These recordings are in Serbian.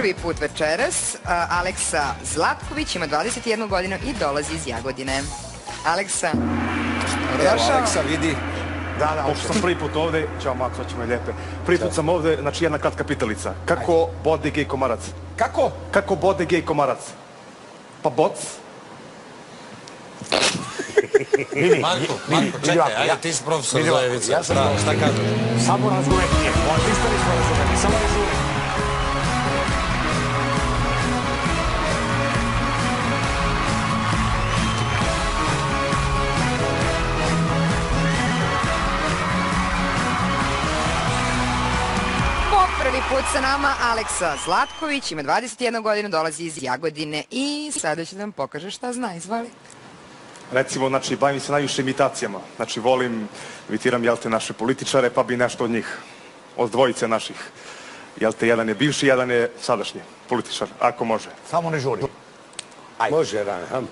prvi put večeras. Aleksa Zlatković ima 21 godinu i dolazi iz Jagodine. Aleksa, dobrodošao. Aleksa, vidi. Da, pošto sam prvi put ovde, ćao Maco, ćemo je lijepe. Prvi put sam ovde, znači jedna kratka pitalica. Kako bode gej komarac? Kako? Kako bode gej komarac? Pa boc? Marko, čekaj, ajde, ti si profesor Zojevica. Šta kažeš? Samo razgovetnije, možda isto nismo razumeli, samo razumeli. Prvi put sa nama Aleksa Zlatković, ima 21 godinu, dolazi iz Jagodine i sada će da nam pokaže šta zna. Izvali. Recimo, znači, bavim se najviše imitacijama. Znači, volim, imitiram, jel te, naše političare, pa bi nešto od njih, od dvojice naših. Jel te, jedan je bivši, jedan je sadašnji političar, ako može. Samo ne žuri. Može, Rana.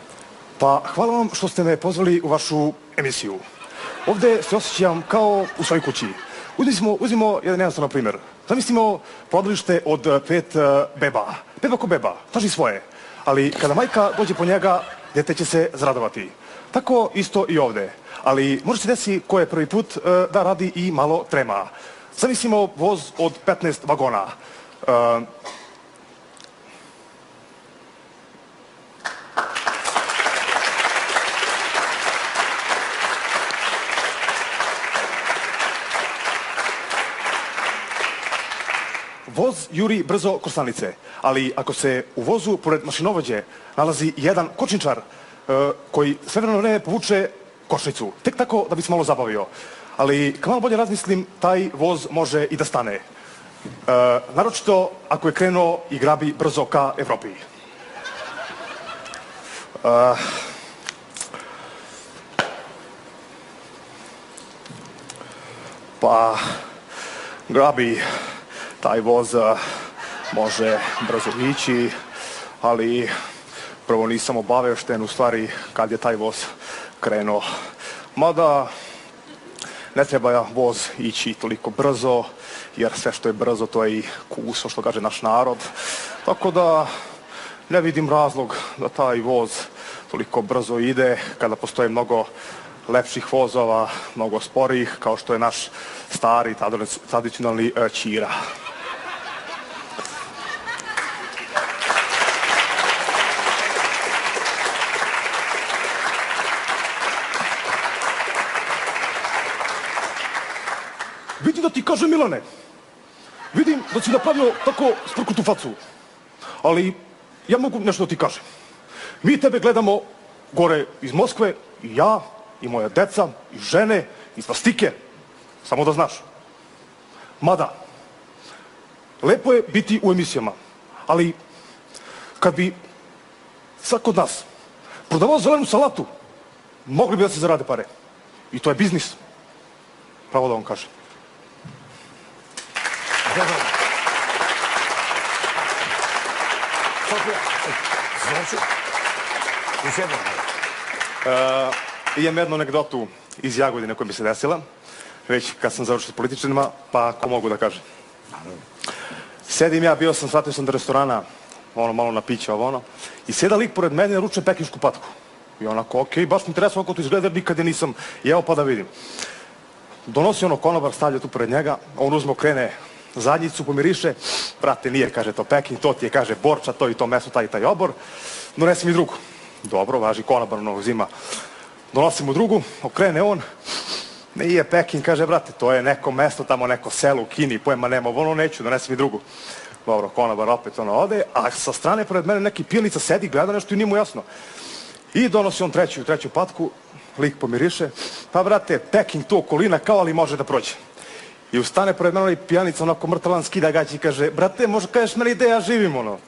Pa, hvala vam što ste me pozvali u vašu emisiju. Ovde se osjećam kao u svojoj kući. Uzmimo jedan jednostavno primjer. Zamislimo porodilište od 5 beba. Beba ko beba, traži svoje. Ali kada majka dođe po njega, dete će se zradovati. Tako isto i ovde. Ali može se desiti ko je prvi put da radi i malo trema. Zamislimo voz od 15 vagona. Voz juri brzo kroz stanice, ali ako se u vozu pored mašinovođe nalazi jedan kočničar koji sve vreme povuče kočnicu, tek tako da bi se malo zabavio. Ali kad malo bolje razmislim, taj voz može i da stane. Naročito ako je krenuo i grabi brzo ka Evropi. Pa grabi taj voz može brzo ići, ali prvo nisam obavešten u stvari kad je taj voz krenuo. Mada ne treba voz ići toliko brzo, jer sve što je brzo to je i kuso, što kaže naš narod. Tako da ne vidim razlog da taj voz toliko brzo ide kada postoje mnogo lepših vozova, mnogo sporijih, kao što je naš stari tradicionalni Ćira. Vidim da ti kaže Milane, vidim da si napravio tako sprkutu facu, ali ja mogu nešto da ti kažem. Mi tebe gledamo gore iz Moskve, i ja, i moja deca, i žene, i svastike, samo da znaš. Mada, lepo je biti u emisijama, ali kad bi svako od nas prodavao zelenu salatu, mogli bi da se zarade pare. I to je biznis. Pravo da vam kažem. Imam jednu anegdotu iz Jagodine koja mi se desila, već kad sam završio s političarima, pa ako mogu da kažem. Sedim ja, bio sam, shvatio sam do restorana, malo na piće, i sjeda lik pored mene i naručuje pekinšku patku. I onako, okej, baš mi interesuje kako to izgleda, jer nikad je nisam jeo pa da vidim. Donosi konobar, stavlja tu pored njega, on uzme, krene zadnjicu, pomiriše, brate, nije, kaže, to Peking, to ti je, kaže, Borča, to i to meso, taj i taj obor, donesi mi drugu. Dobro, važi, konobar uzima. Donosi mu drugu, okrene on, nije Peking, kaže, brate, to je neko mesto, tamo neko selo u Kini, pojma nema, neću, donesi mi drugu. Dobro, konobar opet ode, a sa strane pored mene neki pijanica sedi, gleda nešto i nije mu jasno. I donosi on treću patku, lik pomiriše, pa brate, Peking tu okolina kao ali može da prođe. I ustane pored mene i pijanica onako mrtavan skida gaći i kaže, brate, možda kažeš meni gde ja živim,